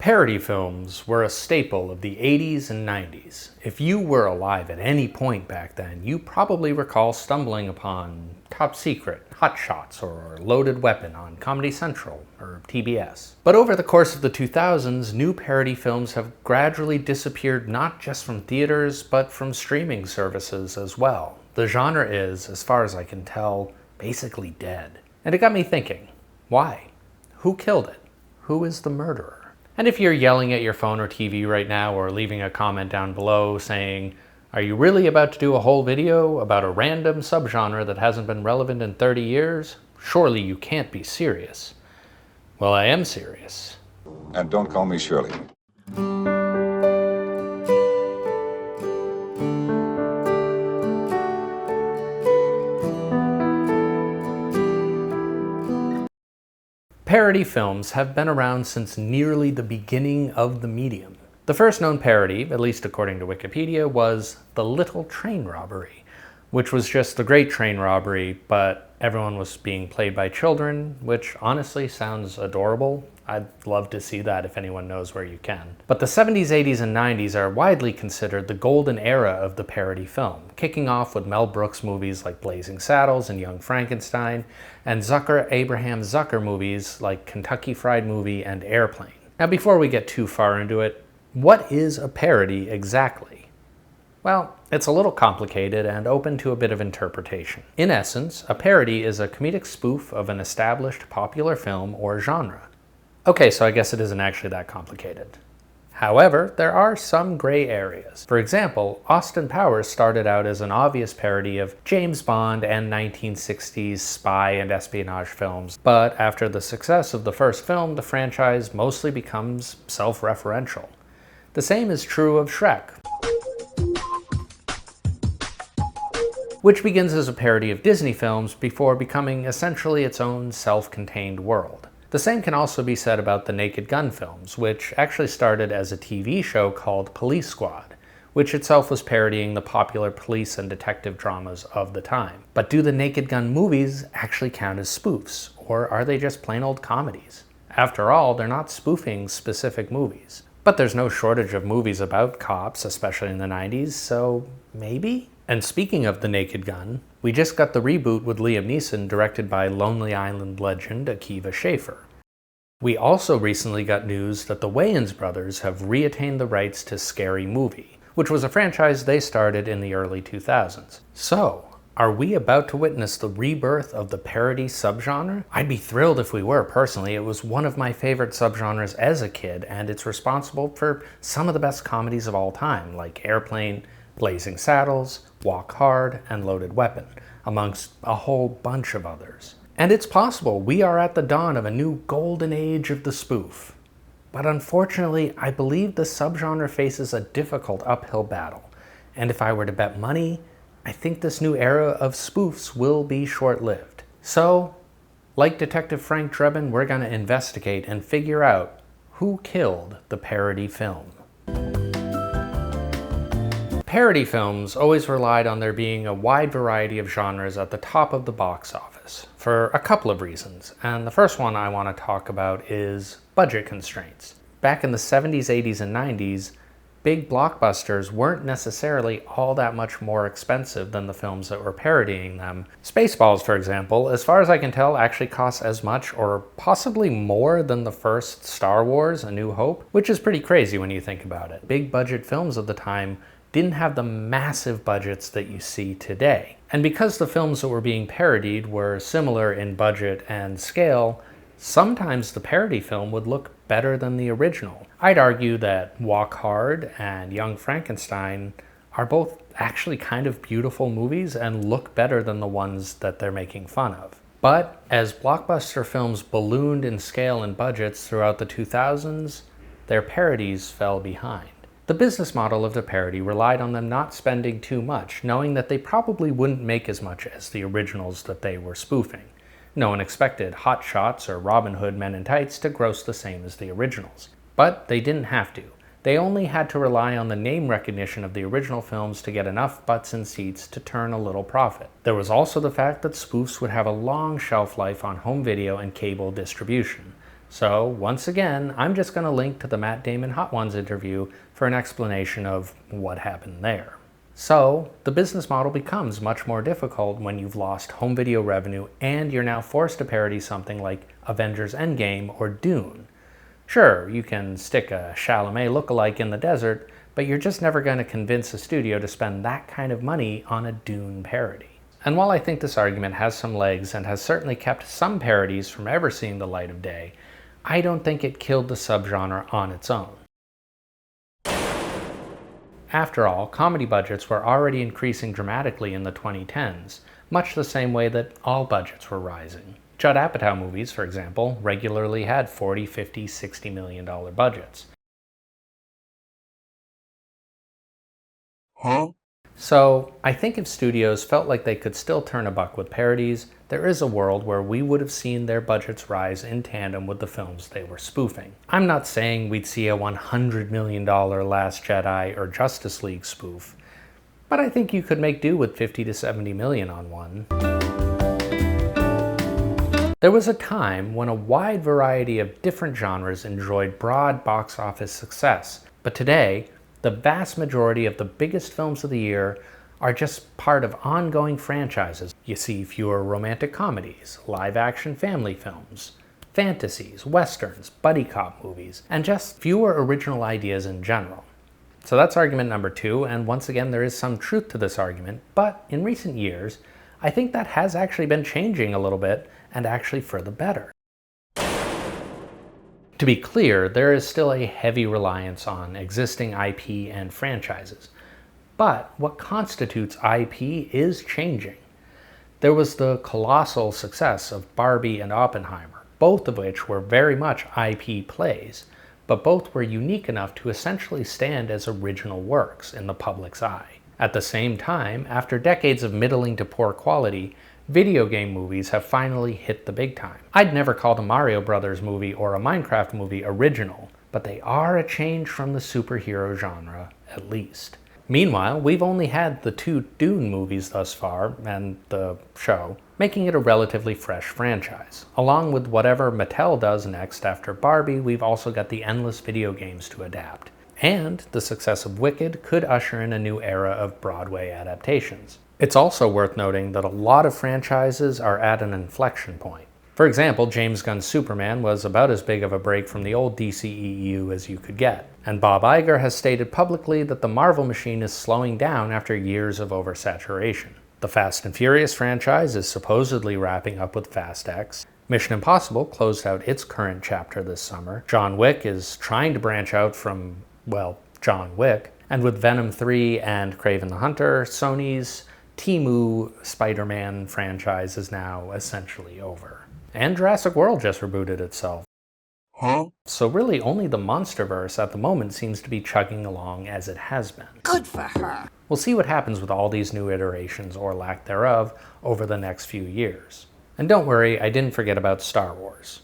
Parody films were a staple of the 80s and 90s. If you were alive at any point back then, you probably recall stumbling upon Top Secret, Hot Shots, or Loaded Weapon on Comedy Central or TBS. But over the course of the 2000s, new parody films have gradually disappeared not just from theaters, but from streaming services as well. The genre is, as far as I can tell, basically dead. And it got me thinking, why? Who killed it? Who is the murderer? And if you're yelling at your phone or TV right now or leaving a comment down below saying, are you really about to do a whole video about a random subgenre that hasn't been relevant in 30 years? Surely you can't be serious. Well, I am serious. And don't call me Shirley. Parody films have been around since nearly the beginning of the medium. The first known parody, at least according to Wikipedia, was The Little Train Robbery, which was just the Great Train Robbery, but everyone was being played by children, which honestly sounds adorable. I'd love to see that if anyone knows where you can. But the 70s, 80s, and 90s are widely considered the golden era of the parody film, kicking off with Mel Brooks movies like Blazing Saddles and Young Frankenstein, and Abraham Zucker movies like Kentucky Fried Movie and Airplane. Now before we get too far into it, what is a parody exactly? Well, it's a little complicated and open to a bit of interpretation. In essence, a parody is a comedic spoof of an established popular film or genre. Okay, so I guess it isn't actually that complicated. However, there are some gray areas. For example, Austin Powers started out as an obvious parody of James Bond and 1960s spy and espionage films, but after the success of the first film, the franchise mostly becomes self-referential. The same is true of Shrek, which begins as a parody of Disney films before becoming essentially its own self-contained world. The same can also be said about the Naked Gun films, which actually started as a TV show called Police Squad, which itself was parodying the popular police and detective dramas of the time. But do the Naked Gun movies actually count as spoofs, or are they just plain old comedies? After all, they're not spoofing specific movies. But there's no shortage of movies about cops, especially in the 90s, so maybe? And speaking of the Naked Gun, we just got the reboot with Liam Neeson directed by Lonely Island legend Akiva Schaffer. We also recently got news that the Wayans brothers have reattained the rights to Scary Movie, which was a franchise they started in the early 2000s. So, are we about to witness the rebirth of the parody subgenre? I'd be thrilled if we were, personally. It was one of my favorite subgenres as a kid, and it's responsible for some of the best comedies of all time, like Airplane, Blazing Saddles, Walk Hard, and Loaded Weapon, amongst a whole bunch of others. And it's possible we are at the dawn of a new golden age of the spoof. But unfortunately, I believe the subgenre faces a difficult uphill battle. And if I were to bet money, I think this new era of spoofs will be short-lived. So, like Detective Frank Drebin, we're going to investigate and figure out who killed the parody film. Parody films always relied on there being a wide variety of genres at the top of the box office, for a couple of reasons, and the first one I want to talk about is budget constraints. Back in the 70s, 80s, and 90s, big blockbusters weren't necessarily all that much more expensive than the films that were parodying them. Spaceballs, for example, as far as I can tell, actually costs as much or possibly more than the first Star Wars: A New Hope, which is pretty crazy when you think about it. Big budget films of the time didn't have the massive budgets that you see today. And because the films that were being parodied were similar in budget and scale, sometimes the parody film would look better than the original. I'd argue that Walk Hard and Young Frankenstein are both actually kind of beautiful movies and look better than the ones that they're making fun of. But as blockbuster films ballooned in scale and budgets throughout the 2000s, their parodies fell behind. The business model of the parody relied on them not spending too much, knowing that they probably wouldn't make as much as the originals that they were spoofing. No one expected Hot Shots or Robin Hood Men in Tights to gross the same as the originals. But they didn't have to. They only had to rely on the name recognition of the original films to get enough butts in seats to turn a little profit. There was also the fact that spoofs would have a long shelf life on home video and cable distribution. So once again, I'm just going to link to the Matt Damon Hot Ones interview for an explanation of what happened there. So the business model becomes much more difficult when you've lost home video revenue and you're now forced to parody something like Avengers Endgame or Dune. Sure, you can stick a Chalamet lookalike in the desert, but you're just never going to convince a studio to spend that kind of money on a Dune parody. And while I think this argument has some legs and has certainly kept some parodies from ever seeing the light of day, I don't think it killed the subgenre on its own. After all, comedy budgets were already increasing dramatically in the 2010s, much the same way that all budgets were rising. Judd Apatow movies, for example, regularly had $40, $50, $60 million budgets. So I think if studios felt like they could still turn a buck with parodies, there is a world where we would have seen their budgets rise in tandem with the films they were spoofing. I'm not saying we'd see a $100 million Last Jedi or Justice League spoof, but I think you could make do with 50 to 70 million on one. There was a time when a wide variety of different genres enjoyed broad box office success, but today, the vast majority of the biggest films of the year are just part of ongoing franchises. You see fewer romantic comedies, live-action family films, fantasies, westerns, buddy cop movies, and just fewer original ideas in general. So that's argument number 2, and once again there is some truth to this argument, but in recent years, I think that has actually been changing a little bit, and actually for the better. To be clear, there is still a heavy reliance on existing IP and franchises, but what constitutes IP is changing. There was the colossal success of Barbie and Oppenheimer, both of which were very much IP plays, but both were unique enough to essentially stand as original works in the public's eye. At the same time, after decades of middling to poor quality, video game movies have finally hit the big time. I'd never call a Mario Brothers movie or a Minecraft movie original, but they are a change from the superhero genre, at least. Meanwhile, we've only had the 2 Dune movies thus far, and the show, making it a relatively fresh franchise. Along with whatever Mattel does next after Barbie, we've also got the endless video games to adapt. And the success of Wicked could usher in a new era of Broadway adaptations. It's also worth noting that a lot of franchises are at an inflection point. For example, James Gunn's Superman was about as big of a break from the old DCEU as you could get. And Bob Iger has stated publicly that the Marvel machine is slowing down after years of oversaturation. The Fast and Furious franchise is supposedly wrapping up with Fast X. Mission Impossible closed out its current chapter this summer. John Wick is trying to branch out from, well, John Wick. And with Venom 3 and Kraven the Hunter, Sony's Temu Spider-Man franchise is now essentially over. And Jurassic World just rebooted itself. So really only the Monsterverse at the moment seems to be chugging along as it has been. Good for her. We'll see what happens with all these new iterations, or lack thereof, over the next few years. And don't worry, I didn't forget about Star Wars.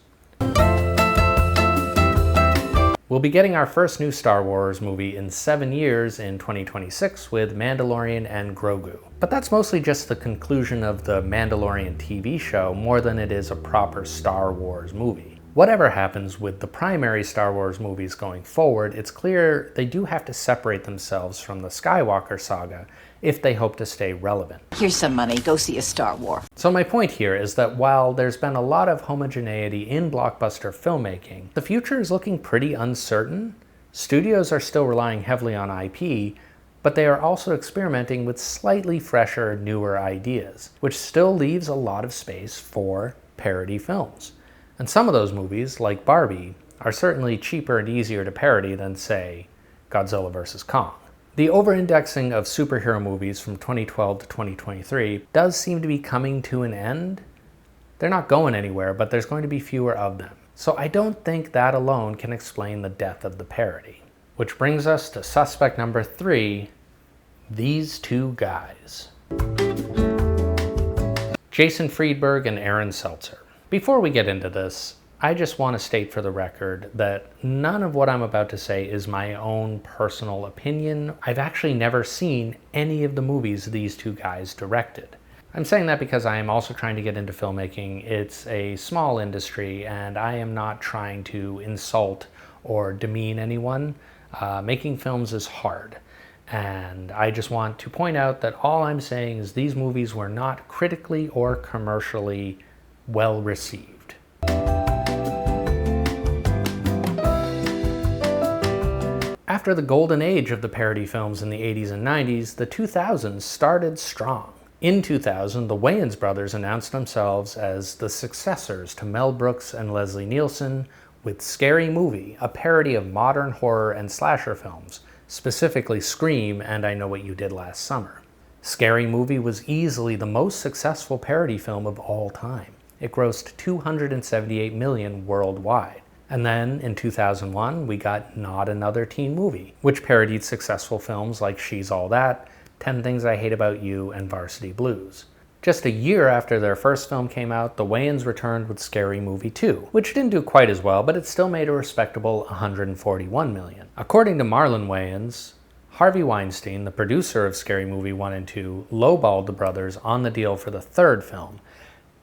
We'll be getting our first new Star Wars movie in 7 years in 2026 with Mandalorian and Grogu. But that's mostly just the conclusion of the Mandalorian TV show more than it is a proper Star Wars movie. Whatever happens with the primary Star Wars movies going forward, it's clear they do have to separate themselves from the Skywalker saga if they hope to stay relevant. Here's some money, go see a Star Wars. So my point here is that while there's been a lot of homogeneity in blockbuster filmmaking, the future is looking pretty uncertain. Studios are still relying heavily on IP, but they are also experimenting with slightly fresher, newer ideas, which still leaves a lot of space for parody films. And some of those movies, like Barbie, are certainly cheaper and easier to parody than, say, Godzilla vs. Kong. The over-indexing of superhero movies from 2012 to 2023 does seem to be coming to an end. They're not going anywhere, but there's going to be fewer of them. So I don't think that alone can explain the death of the parody. Which brings us to suspect number 3, these 2 guys. Jason Friedberg and Aaron Seltzer. Before we get into this, I just want to state for the record that none of what I'm about to say is my own personal opinion. I've actually never seen any of the movies these 2 guys directed. I'm saying that because I am also trying to get into filmmaking. It's a small industry, and I am not trying to insult or demean anyone. Making films is hard, and I just want to point out that all I'm saying is these movies were not critically or commercially well received. After the golden age of the parody films in the 80s and 90s, the 2000s started strong. In 2000, the Wayans brothers announced themselves as the successors to Mel Brooks and Leslie Nielsen with Scary Movie, a parody of modern horror and slasher films, specifically Scream and I Know What You Did Last Summer. Scary Movie was easily the most successful parody film of all time. It grossed $278 million worldwide. And then, in 2001, we got Not Another Teen Movie, which parodied successful films like She's All That, 10 Things I Hate About You, and Varsity Blues. Just a year after their first film came out, the Wayans returned with Scary Movie 2, which didn't do quite as well, but it still made a respectable $141 million. According to Marlon Wayans, Harvey Weinstein, the producer of Scary Movie 1 and 2, lowballed the brothers on the deal for the third film,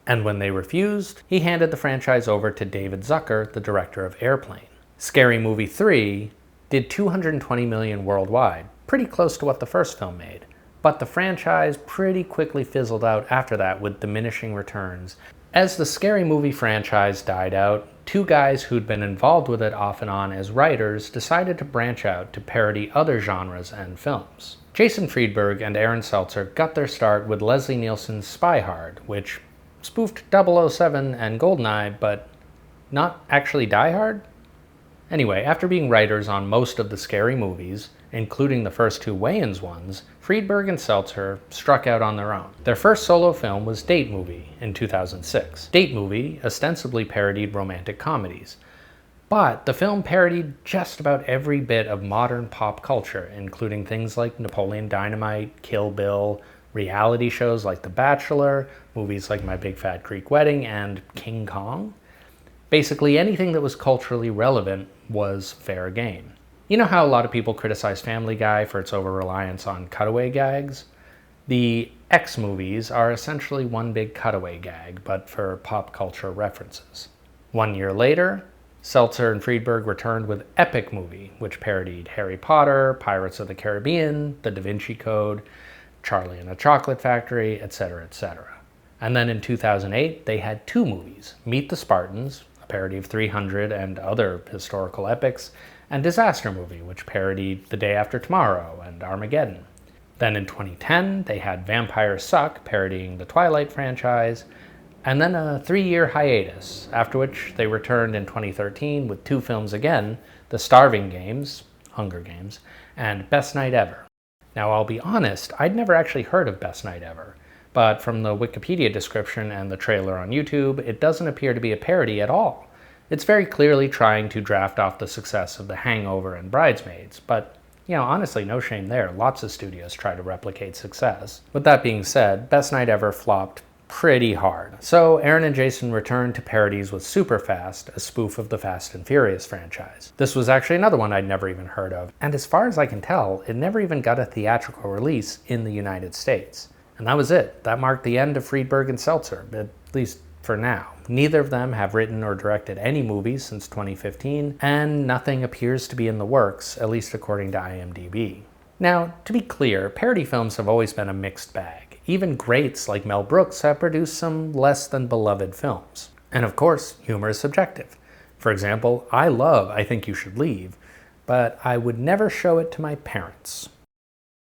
and when they refused, he handed the franchise over to David Zucker, the director of Airplane. Scary Movie 3 did $220 million worldwide, pretty close to what the first film made. But the franchise pretty quickly fizzled out after that with diminishing returns. As the Scary Movie franchise died out, two guys who'd been involved with it off and on as writers decided to branch out to parody other genres and films. Jason Friedberg and Aaron Seltzer got their start with Leslie Nielsen's Spy Hard, which spoofed 007 and GoldenEye, but not actually Die Hard? Anyway, after being writers on most of the Scary movies, including the first two Wayans ones, Friedberg and Seltzer struck out on their own. Their first solo film was Date Movie in 2006. Date Movie ostensibly parodied romantic comedies, but the film parodied just about every bit of modern pop culture, including things like Napoleon Dynamite, Kill Bill, reality shows like The Bachelor, movies like My Big Fat Greek Wedding, and King Kong. Basically anything that was culturally relevant was fair game. You know how a lot of people criticize Family Guy for its over-reliance on cutaway gags? The X movies are essentially one big cutaway gag, but for pop culture references. 1 year later, Seltzer and Friedberg returned with Epic Movie, which parodied Harry Potter, Pirates of the Caribbean, The Da Vinci Code, Charlie and the Chocolate Factory, etc., etc. And then in 2008, they had two movies, Meet the Spartans, a parody of 300 and other historical epics, and Disaster Movie, which parodied The Day After Tomorrow and Armageddon. Then in 2010, they had Vampires Suck, parodying the Twilight franchise, and then a 3-year hiatus, after which they returned in 2013 with two films again, The Starving Games, Hunger Games, and Best Night Ever. Now, I'll be honest, I'd never actually heard of Best Night Ever, but from the Wikipedia description and the trailer on YouTube, it doesn't appear to be a parody at all. It's very clearly trying to draft off the success of The Hangover and Bridesmaids, but, honestly, no shame there. Lots of studios try to replicate success. With that being said, Best Night Ever flopped pretty hard. So Aaron and Jason returned to parodies with Superfast, a spoof of the Fast and Furious franchise. This was actually another one I'd never even heard of, and as far as I can tell, it never even got a theatrical release in the United States. And that was it. That marked the end of Friedberg and Seltzer, at least for now. Neither of them have written or directed any movies since 2015, and nothing appears to be in the works, at least according to IMDb. Now, to be clear, parody films have always been a mixed bag. Even greats like Mel Brooks have produced some less than beloved films. And of course, humor is subjective. For example, I love I Think You Should Leave, but I would never show it to my parents.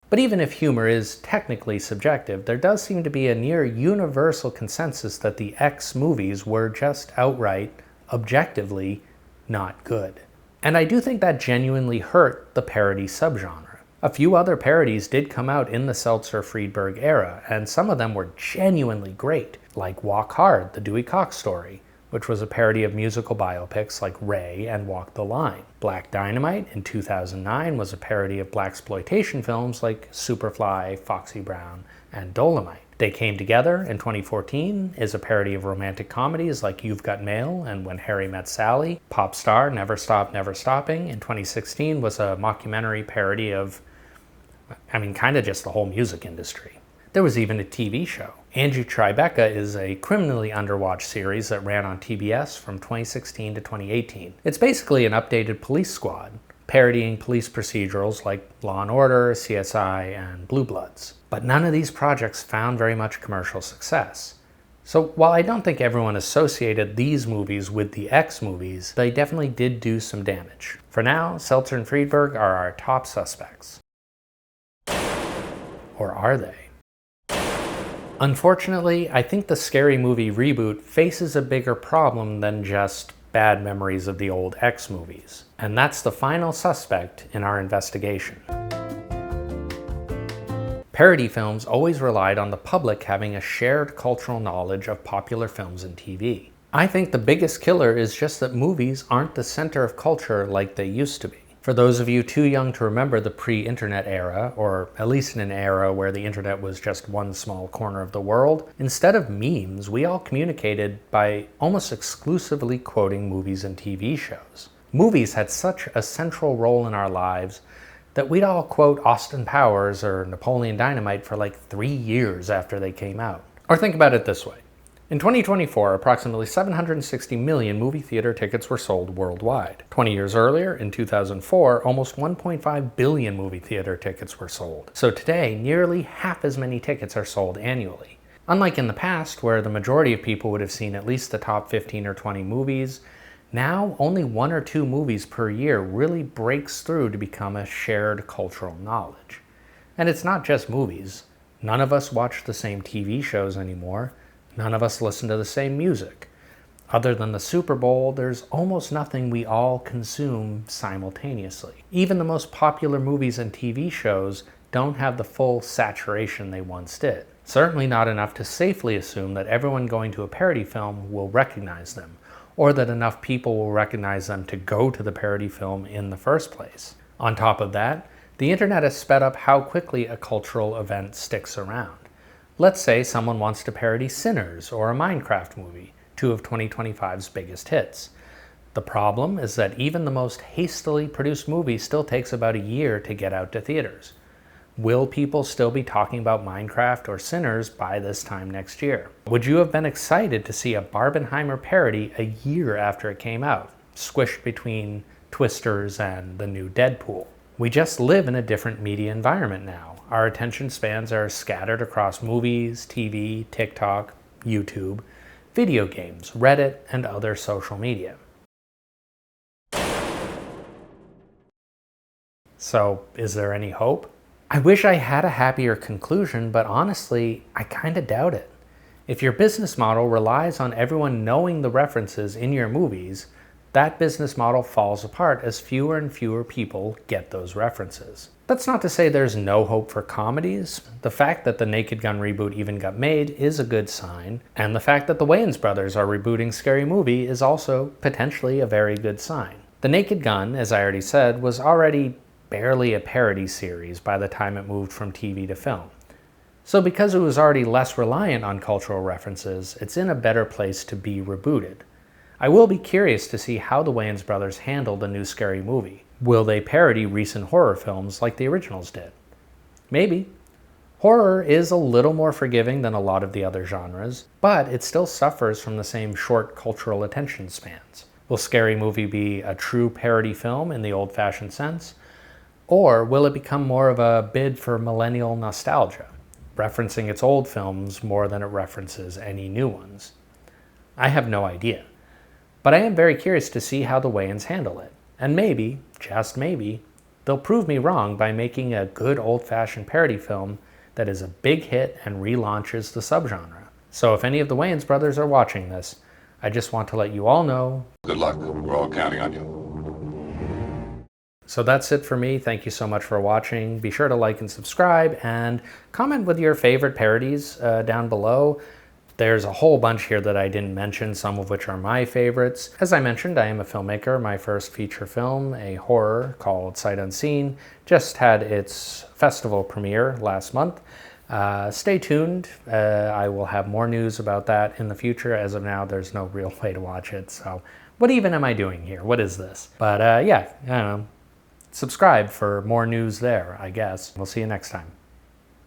But even if humor is technically subjective, there does seem to be a near universal consensus that the X movies were just outright, objectively, not good. And I do think that genuinely hurt the parody subgenre. A few other parodies did come out in the Seltzer-Friedberg era, and some of them were genuinely great, like Walk Hard, the Dewey Cox story, which was a parody of musical biopics like Ray and Walk the Line. Black Dynamite in 2009 was a parody of blaxploitation films like Superfly, Foxy Brown, and Dolomite. They Came Together in 2014 is a parody of romantic comedies like You've Got Mail and When Harry Met Sally. Pop Star Never Stop Never Stopping in 2016 was a mockumentary parody of, kind of just the whole music industry. There was even a TV show. Angie Tribeca is a criminally underwatched series that ran on TBS from 2016 to 2018. It's basically an updated police squad, parodying police procedurals like Law & Order, CSI, and Blue Bloods. But none of these projects found very much commercial success. So while I don't think everyone associated these movies with the X movies, they definitely did do some damage. For now, Seltzer and Friedberg are our top suspects. Or are they? Unfortunately, I think the Scary Movie reboot faces a bigger problem than just bad memories of the old X movies. And that's the final suspect in our investigation. Parody films always relied on the public having a shared cultural knowledge of popular films and TV. I think the biggest killer is just that movies aren't the center of culture like they used to be. For those of you too young to remember the pre-internet era, or at least in an era where the internet was just one small corner of the world, instead of memes, we all communicated by almost exclusively quoting movies and TV shows. Movies had such a central role in our lives that we'd all quote Austin Powers or Napoleon Dynamite for like 3 years after they came out. Or think about it this way. In 2024, approximately 760 million movie theater tickets were sold worldwide. 20 years earlier, in 2004, almost 1.5 billion movie theater tickets were sold. So today, nearly half as many tickets are sold annually. Unlike in the past, where the majority of people would have seen at least the top 15 or 20 movies, now only 1 or 2 movies per year really breaks through to become a shared cultural knowledge. And it's not just movies. None of us watch the same TV shows anymore. None of us listen to the same music. Other than the Super Bowl, there's almost nothing we all consume simultaneously. Even the most popular movies and TV shows don't have the full saturation they once did. Certainly not enough to safely assume that everyone going to a parody film will recognize them, or that enough people will recognize them to go to the parody film in the first place. On top of that, the internet has sped up how quickly a cultural event sticks around. Let's say someone wants to parody Sinners or a Minecraft movie, 2 of 2025's biggest hits. The problem is that even the most hastily produced movie still takes about a year to get out to theaters. Will people still be talking about Minecraft or Sinners by this time next year? Would you have been excited to see a Barbenheimer parody a year after it came out, squished between Twisters and the new Deadpool? We just live in a different media environment now. Our attention spans are scattered across movies, TV, TikTok, YouTube, video games, Reddit, and other social media. So, is there any hope? I wish I had a happier conclusion, but honestly, I kinda doubt it. If your business model relies on everyone knowing the references in your movies, that business model falls apart as fewer and fewer people get those references. That's not to say there's no hope for comedies. The fact that the Naked Gun reboot even got made is a good sign, and the fact that the Wayans brothers are rebooting Scary Movie is also potentially a very good sign. The Naked Gun, as I already said, was already barely a parody series by the time it moved from TV to film. So because it was already less reliant on cultural references, it's in a better place to be rebooted. I will be curious to see how the Wayans brothers handle the new Scary Movie. Will they parody recent horror films like the originals did? Maybe. Horror is a little more forgiving than a lot of the other genres, but it still suffers from the same short cultural attention spans. Will Scary Movie be a true parody film in the old-fashioned sense? Or will it become more of a bid for millennial nostalgia, referencing its old films more than it references any new ones? I have no idea. But I am very curious to see how the Wayans handle it. And maybe, just maybe, they'll prove me wrong by making a good old-fashioned parody film that is a big hit and relaunches the subgenre. So if any of the Wayans brothers are watching this, I just want to let you all know. Good luck. We're all counting on you. So that's it for me. Thank you so much for watching. Be sure to like and subscribe and comment with your favorite parodies down below. There's a whole bunch here that I didn't mention, some of which are my favorites. As I mentioned, I am a filmmaker. My first feature film, a horror called Sight Unseen, just had its festival premiere last month. Stay tuned. I will have more news about that in the future. As of now, there's no real way to watch it. So what even am I doing here? What is this? But yeah, I don't know. Subscribe for more news there, I guess. We'll see you next time.